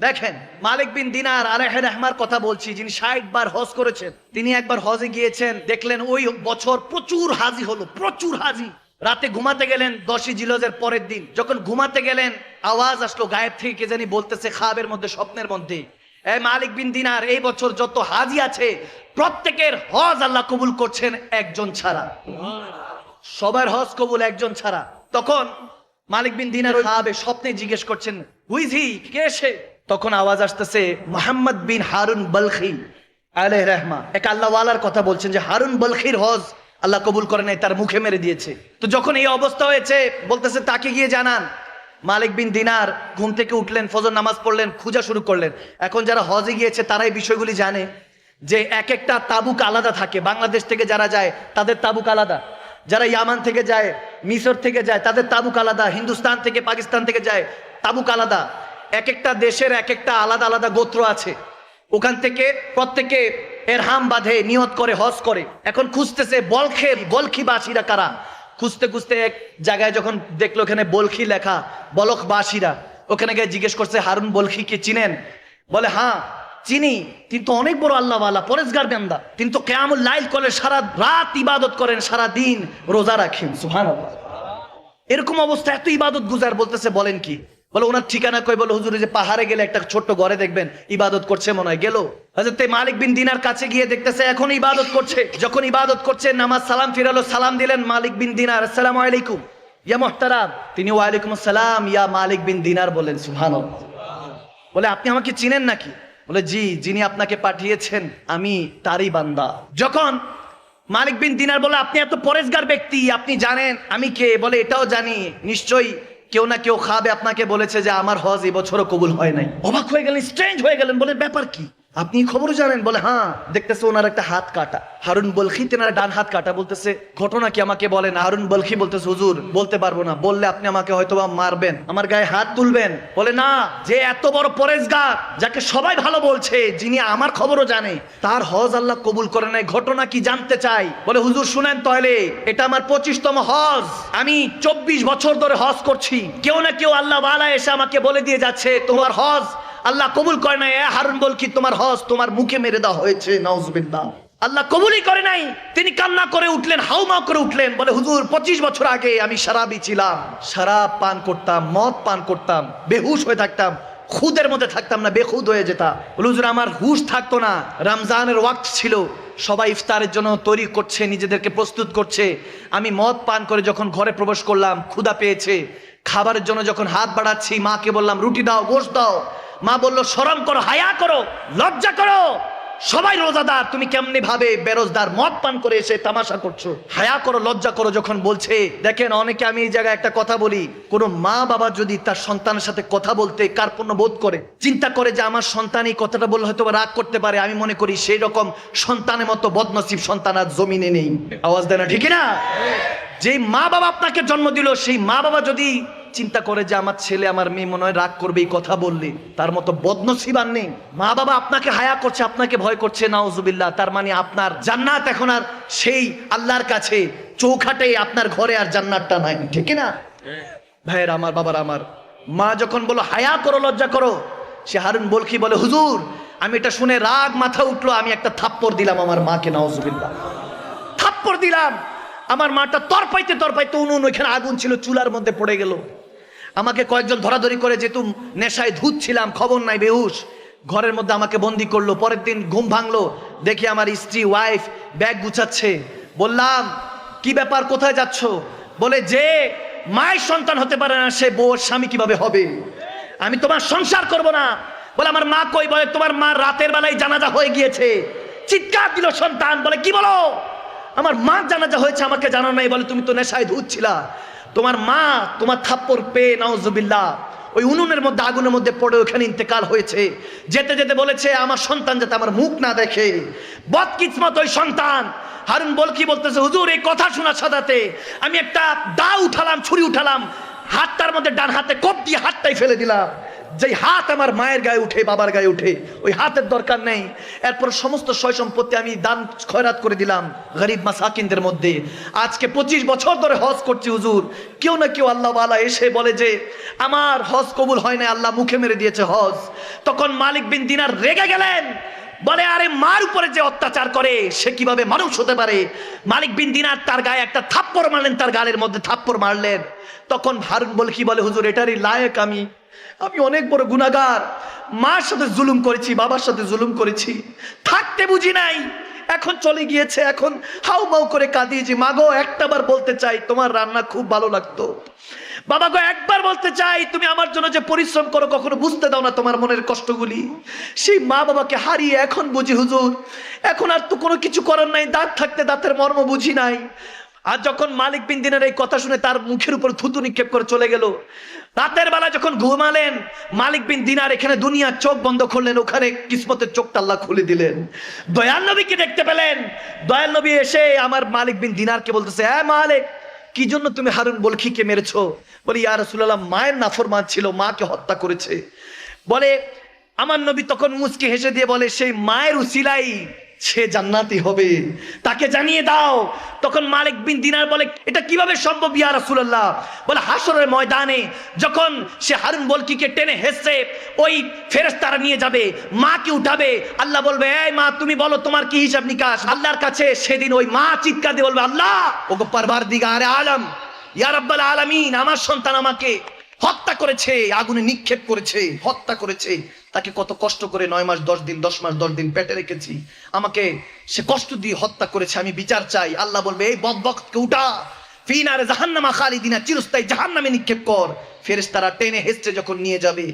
দেখেন মালিক বিন দিনার আলাইহি রাহমার কথা বলছি, যিনি 60 বার হজ করেছেন। তিনি একবার হজে গিয়েছেন, দেখলেন ওই বছর প্রচুর হাজি হলো, প্রচুর হাজি। রাতে ঘুমাতে গেলেন 10ই জিলহজের পরের দিন। যখন ঘুমাতে গেলেন আওয়াজ আসলো গায়েব থেকে, কে জানি বলতেছে খাবের মধ্যে, স্বপ্নের মধ্যে, এই মালিক বিন দিনার, এই বছর যত হাজি আছে প্রত্যেকের হজ আল্লাহ কবুল করছেন একজন ছাড়া। সবার হজ কবুল, একজন ছাড়া। তখন মালিক বিন দিনার খাবে স্বপ্নে জিজ্ঞেস করছেন, হুইজি, কে সে? তখন আওয়াজ আসতেছে মুহাম্মদ বিন হারুন বলখি আলাইহির রাহমা, এক আল্লাহওয়ালার কথা বলছেন যে হারুন বলখির হজ আল্লাহ কবুল করে নাই, তার মুখে মেরে দিয়েছে। তো যখন এই অবস্থা হয়েছে বলতেছে তাকে গিয়ে জানান। মালিক বিন দিনার ঘুম থেকে উঠলেন, ফজর নামাজ পড়লেন, খোঁজা শুরু করলেন। এখন যারা হজে গিয়েছে তারা এই বিষয়গুলি জানে যে এক একটা তাবুক আলাদা থাকে। বাংলাদেশ থেকে যারা যায় তাদের তাবুক আলাদা, যারা ইয়ামান থেকে যায়, মিশর থেকে যায়, তাদের তাবুক আলাদা, হিন্দুস্তান থেকে পাকিস্তান থেকে যায় তাবুক আলাদা। এক একটা দেশের এক একটা আলাদা আলাদা গোত্র আছে। ওখান থেকে প্রত্যেকে এরহাম বাঁধে, নিয়ত করে হজ করে। এখন খুঁজতেছে বলখিবাসীরা কারা। খুঁজতে খুঁজতে এক জায়গায় যখন দেখলো ওখানে বলখি লেখা, বলখবাসীরা, ওখানে গিয়ে জিজ্ঞেস করছে হারুন বলখিকে চিনেন? বলে হ্যাঁ চিনি, তিনি তো অনেক বড় আল্লাহওয়ালা, পরেজগার বান্দা। তিনি তো কিয়ামুল লাইল করে সারা রাত ইবাদত করেন, সারা দিন রোজা রাখেন। সুবহানাল্লাহ। এরকম অবস্থা, এত ইবাদত গুজার। বলতেছে বলেন কি? বলে ওনার ঠিকানা কই? বলে হুজুর যে পাহাড়ে গেলে একটা ছোট্ট ঘরে দেখবেন ইবাদত করছে মনে হয়। গেল হযরত মালিক বিন দিনার কাছে গিয়ে দেখতেছে এখন ইবাদত করছে। যখন ইবাদত করছে নামাজ সালাম ফিরালো, সালাম দিলেন মালিক বিন দিনার, আসসালামু আলাইকুম ইয়া মুহতারাম। তিনি ওয়ালাইকুম আসসালাম ইয়া মালিক বিন দিনার বলেন। সুবহানাল্লাহ। বলে আপনি আমাকে চিনেন নাকি? বলে জি, যিনি আপনাকে পাঠিয়েছেন আমি তারই বান্দা। যখন মালিক বিন দিনার বলে আপনি এত পরেজগার ব্যক্তি, আপনি জানেন আমি কে? বলে এটাও জানি, নিশ্চয়ই কেউ না কেউ খাবে আপনাকে বলেছে যে আমার হজ এই বছরও কবুল হয় নাই। অবাক হয়ে গেলেন, স্ট্রেঞ্জ হয়ে গেলেন। বলে ব্যাপার কি? আপনি খবরও জানেন? বলে হ্যাঁ। দেখতেছে ওনার একটা হাত কাটা, হারুন বলখি তেনার ডান হাত কাটা। বলতেছে ঘটনা কি আমাকে বলেন। হারুন বলখি বলতেছে হুজুর বলতে পারবো না, বললে আপনি আমাকে হয়তো মারবেন, আমার গায়ে হাত তুলবেন। বলে না, যে এত বড় পরেজগার, যাকে সবাই ভালো বলছে, যিনি আমার খবরও জানে, তার হজ আল্লাহ কবুল করে নাই, ঘটনা কি জানতে চাই। বলে হুজুর শুনেন তাহলে, এটা আমার 25তম হজ। আমি 24 বছর ধরে হজ করছি। কেউ না কেউ আল্লাহ ওয়ালা এসে আমাকে বলে দিয়ে যাচ্ছে তোমার হজ আল্লাহ কবুল করে নাই। হারুন বলখি তোমার হজ তোমার মুখে মেরে দেওয়া হয়েছে। নাউজুবিল্লাহ। আল্লাহ কবুলই করে নাই। তিনি কান্না করে উঠলেন, হাউমাউ করে উঠলেন। বলে হুজুর 25 বছর আগে আমি শরাবী ছিলাম, শরাব পান করতাম, মদ পান করতাম, বেহুশ হয়ে থাকতাম, খুদের মধ্যে থাকতাম না, বেখুদ হয়ে যেতাম। বলে হুজুর আমার হুশ থাকতো না। রমজানের ওয়াক্ত ছিল, সবাই ইফতারের জন্য তৈরি করছে, নিজেদেরকে প্রস্তুত করছে। আমি মদ পান করে যখন ঘরে প্রবেশ করলাম, ক্ষুধা পেয়েছে, খাবারের জন্য যখন হাত বাড়াচ্ছি, মাকে বললাম রুটি দাও, গোশত দাও। মা বলল শরম করো, হায়া করো, লজ্জা করো, সবাই রোজাদার, তুমি কেমনি ভাবে বেরোজদার মদ পান করে এসে তামাশা করছো? হায়া করো, লজ্জা করো। যখন বলছে, দেখেন অনেকে, আমি এই জায়গায় একটা কথা বলি, কোনো মা বাবা যদি তার সন্তানের সাথে কথা বলতে কার্পণ্য বোধ করে, চিন্তা করে যে আমার সন্তান এই কথাটা বললে হয়তো রাগ করতে পারে, আমি মনে করি সেই রকম সন্তানের মতো বদনসিব সন্তান আর জমিনে নেই। আওয়াজ দেয় না? ঠিক না? যেই মা বাবা আপনাকে জন্ম দিল, সেই মা বাবা যদি চিন্তা করে যে আমার ছেলে আমার মেয়ে মনে হয় রাগ করবে এই কথা বললে, তার মতো বদনসিব আর নেই। মা বাবা আপনাকে হায়া করছে, আপনাকে ভয় করছে, নাউজুবিল্লাহ। তার মানে আপনার জান্নাত এখন আর সেই আল্লাহর কাছে চৌখাটে, আপনার ঘরে আর জান্নাতটা নাই। ঠিক না ভাইয়ের আমার, বাবার আমার? মা যখন বলো হায়া করো, লজ্জা করো, সে হারুন বলখি বলে হুজুর আমি এটা শুনে রাগ মাথা উঠলো, আমি একটা থাপ্পড় দিলাম আমার মাকে। নাউজুবিল্লাহ। থাপ্পড় দিলাম, আমার মাটা তরপাইতে তরপাইতে উনুন, ওইখানে আগুন ছিল, চুলার মধ্যে পড়ে গেল। আমাকে কয়েকজন ধরাধরি করে, যেহেতু নেশায় ধুত ছিলাম, খবর নাই, বেহুশ, ঘরের মধ্যে আমাকে বন্দি করলো। পরের দিন ঘুম ভাঙলো, দেখি আমার স্ত্রী ওয়াইফ ব্যাগ গুছাচ্ছে। বললাম কি ব্যাপার, কোথায় যাচ্ছ? বলে যে মায়ের সন্তান হতে পারে না, সে বউর স্বামী কিভাবে হবে? আমি তোমার সংসার করব না। বলে আমার মা কই? বলে তোমার মা রাতের বেলায় জানাজা হয়ে গিয়েছে। চিৎকার দিল সন্তান। বলে কি বলো? আমার মা জানাজা হয়েছে, আমাকে জানানো নাই। বলে তুমি তো নেশায় ধুচ্ছিলা, তোমার মা তোমার থাপ্পড় পেয়ে নাউজুবিল্লাহ ওই উনুনের মধ্যে, আগুনের মধ্যে পড়ে ওখানে ইন্তেকাল হয়েছে। যেতে যেতে বলেছে আমার সন্তান যাতে আমার মুখ না দেখে। বদকিসমত ওই সন্তান। হারুন বলখি বলতেছে হুজুর এই কথা শোনার সাথে আমি একটা দা উঠালাম, ছুরি উঠালাম, হাতটার মধ্যে ডান হাতে কোপ দিয়ে হাতটাই ফেলে দিলাম। যেই হাত আমার মায়ের গায়ে উঠে, বাবার গায়ে উঠে, ওই হাতের দরকার নেই। এরপর সমস্ত সয় সম্পত্তি আমি দান খয়রাত করে দিলাম গরিব মাসাকিনদের মধ্যে। আজকে 25 বছর ধরে হজ করছি হুজুর। কেউ না কেউ আল্লাহওয়ালা এসে বলে যে আমার হজ কবুল হয় না, আল্লাহ মুখে মেরে দিয়েছে হজ। তখন মালিক বিন দিনার রেগে গেলেন, বলে আরে মার উপরে যে অত্যাচার করে সে কিভাবে মানুষ হতে পারে। মালিক বিন দিনার তার গায়ে একটা থাপ্পড় মারলেন, তার গালের মধ্যে থাপ্পড় মারলেন। তখন হারুন বলে কি বলে হুজুর এটারই লায়েক আমি অনেক বড় গুনাহগার, মার সাথে জুলুম করেছি, বাবার সাথে জুলুম করেছি, থাকতে বুঝি নাই, এখন চলে গিয়েছে, এখন হাউ মাউ করে কাঁদিয়েছি। মাগো একটাবার বলতে চাই তোমার রান্না খুব ভালো লাগতো, বাবা গো একবার বলতে চাই তুমি আমার জন্য যে পরিশ্রম করো কখনো বুঝতে দাও না তোমার মনের কষ্টগুলি। সেই মা বাবাকে হারিয়ে এখন বুঝি হুজুর, এখন আর তো কোনো কিছু করার নাই, দাঁত থাকতে দাঁতের মর্ম বুঝি নাই। আর যখন মালিক বিন দিনার এই কথা শুনে তার মুখের উপর থুতু নিক্ষেপ করে চলে গেল। রাতের বেলা যখন ঘুমালেন মালিক বিন দিনার এখানে দুনিয়ার চোখ বন্ধ করলেন, ওখানে কিসমতের চোখটা আল্লাহ খুলে দিলেন। দয়াল নবীকে দেখতে পেলেন। দয়াল নবী এসে আমার মালিক বিন দিনারকে বলতেছে, হ্যাঁ মালিক, কি জন্য তুমি হারুন বলখিকে মেরেছো? বলি ইয়া রাসূলুল্লাহ, মায়ের নাফরমান ছিল, মাকে হত্যা করেছে। বলে আমার নবী তখন মুচকি হেসে দিয়ে বলে, সেই মায়ের উসিলাই সে জান্নাতি হবে, তাকে জানিয়ে দাও। তখন মালিক বিন দিনার বলে এটা কিভাবে সম্ভব ইয়া রাসূলুল্লাহ? বলে হাসরের ময়দানে যখন সে হারুন বলকিকে টেনে হেসে ওই ফেরেশতারা নিয়ে যাবে, মাকে উঠাবে, আল্লাহ বলবে এই মা তুমি বলো তোমার কি হিসাব নিকাশ। আল্লাহর কাছে সেদিন ওই মা চিৎকার দিয়ে বলবে, আল্লাহ ওগো পারওয়ারদিগারে আলম, ইয়া রাব্বাল আলামিন, আমার সন্তান আমাকে হত্যা করেছে, আগুনে নিক্ষেপ করেছে, হত্যা করেছে। তাকে কত কষ্ট করে 9 মাস 10 দিন 10 মাস 10 দিন পেটে রেখেছি, আমাকে সে কষ্ট দিয়ে হত্যা করেছে, আমি বিচার চাই। আল্লাহ বলবে এই বদবখতকে উঠা, ফিনারে জাহান্নামা খালিদিনা, চিরস্থায়ী জাহান্নামে নিক্ষেপ কর। ফেরেশতারা টেনে হেসে যখন নিয়ে যাবে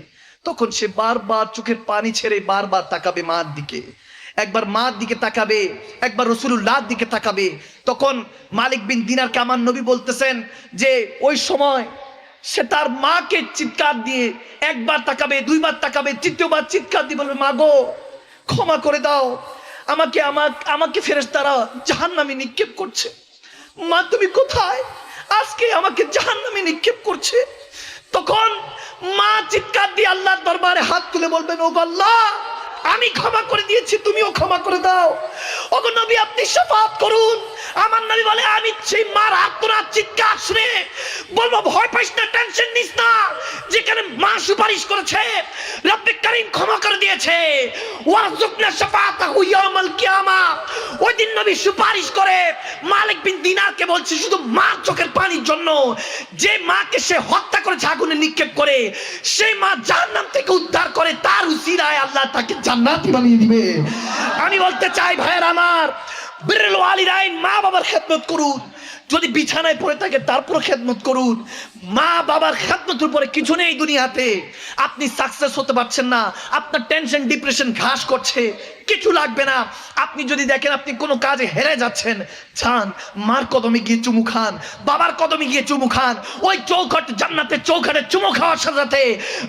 তখন সে বারবার চোখের পানি ছেড়ে বারবার তাকাবে মার দিকে, একবার মার দিকে তাকাবে, একবার রাসূলুল্লাহর দিকে তাকাবে। তখন মালিক বিন দিনারকে আমার নবী বলতেছেন যে ওই সময় সে তার মাকে চিৎকার দিয়ে একবার তাকাবে, দুইবার তাকাবে, তৃতীয়বার চিৎকার দিয়ে বলবে, মা গো ক্ষমা করে দাও আমাকে, আমাকে ফেরেশতারা জাহান্নামে নিক্ষেপ করছে। মা তুমি কোথায়? আজকে আমাকে জাহান্নামে নিক্ষেপ করছে। তখন মা চিৎকার দিয়ে আল্লাহর দরবারে হাত তুলে বলবেন, ও আল্লাহ আমি ক্ষমা করে দিয়েছি, তুমিও ক্ষমা করে দাও। ওগো নবী আপনি শাফাআত করুন। আমার নবী বলে আমি সেই মার আর্তনাদ চিৎকার শুনে বলবো, ভয় পাইস না, টেনশন নিস না, যেখানে মা সুপারিশ করেছে রব্বে কারীম ক্ষমা করে দিয়েছে। ওয়ারযুকনা শাফাআতাহু ইয়াউমাল কিয়ামা, ওই দিন নবী সুপারিশ করে মালিক বিন দিনারকে বলছে শুধু মার চোখের পানির জন্য, যে মাকে সে হত্যা করেছে আগুনে নিক্ষেপ করে, সেই মা জাহান্নাম থেকে উদ্ধার করে, তার উসিলায় আল্লাহ তাকে জান্নাতি বানিয়ে দিবে। আমি বলতে চাই ভাইয়ের আমার, বিররুল ওয়ালিদাইন, মা বাবার খেদমত করুন। যদি বিছানায় পড়ে থাকে তারপর খেদমত করুন। মা বাবার খেদমতের উপরে কিছু নেই দুনিয়াতে। আপনি সাকসেস হতে পারছেন না, আপনার টেনশন ডিপ্রেশন ঘাস করছে, কিছু লাগবে না। আপনি যদি দেখেন আপনি কোনো কাজে হেরে যাচ্ছেন, যান মার কদমে গিয়ে চুমু খান, বাবার কদমে গিয়ে চুমু খান। ওই চৌখট জান্নাতের চৌখাটে চুমু খাওয়ার সাথে সাথে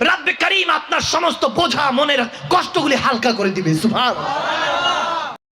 রব্বে কারীম আপনার সমস্ত বোঝা মনের কষ্টগুলি হালকা করে দিবে। সুবহানাল্লাহ।